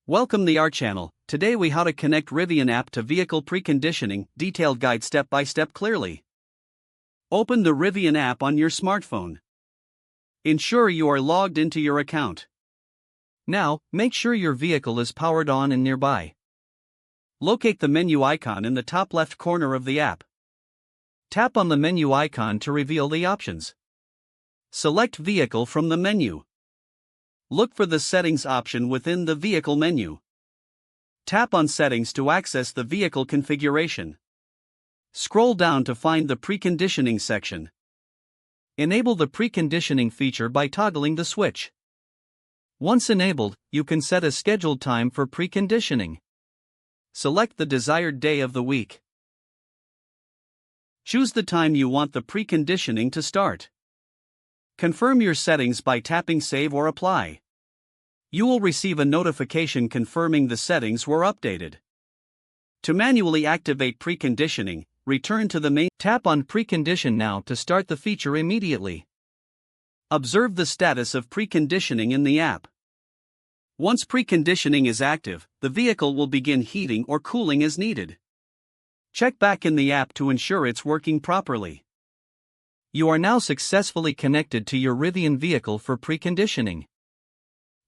Welcome to our channel. Today we how to connect Rivian app to vehicle preconditioning, detailed guide step by step clearly. Open the Rivian app on your smartphone. Ensure you are logged into your account. Now, make sure your vehicle is powered on and nearby. Locate the menu icon in the top left corner of the app. Tap on the menu icon to reveal the options. Select Vehicle from the menu. Look for the Settings option within the Vehicle menu. Tap on Settings to access the vehicle configuration. Scroll down to find the Preconditioning section. Enable the preconditioning feature by toggling the switch. Once enabled, you can set a scheduled time for preconditioning. Select the desired day of the week. Choose the time you want the preconditioning to start. Confirm your settings by tapping Save or Apply. You will receive a notification confirming the settings were updated. To manually activate preconditioning, return to the main. Tap on Precondition now to start the feature immediately. Observe the status of preconditioning in the app. Once preconditioning is active, the vehicle will begin heating or cooling as needed. Check back in the app to ensure it's working properly. You are now successfully connected to your Rivian vehicle for preconditioning.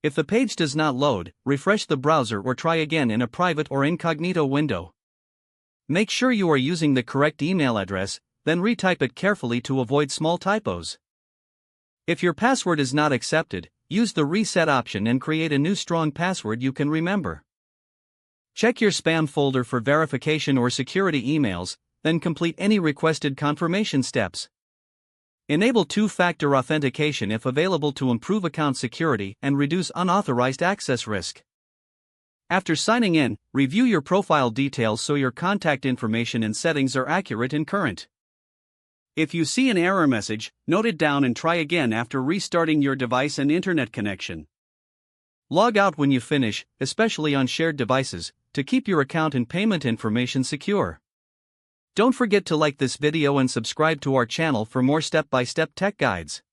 If the page does not load, refresh the browser or try again in a private or incognito window. Make sure you are using the correct email address, then retype it carefully to avoid small typos. If your password is not accepted, use the reset option and create a new strong password you can remember. Check your spam folder for verification or security emails, then complete any requested confirmation steps. Enable two-factor authentication if available to improve account security and reduce unauthorized access risk. After signing in, review your profile details so your contact information and settings are accurate and current. If you see an error message, note it down and try again after restarting your device and internet connection. Log out when you finish, especially on shared devices, to keep your account and payment information secure. Don't forget to like this video and subscribe to our channel for more step-by-step tech guides.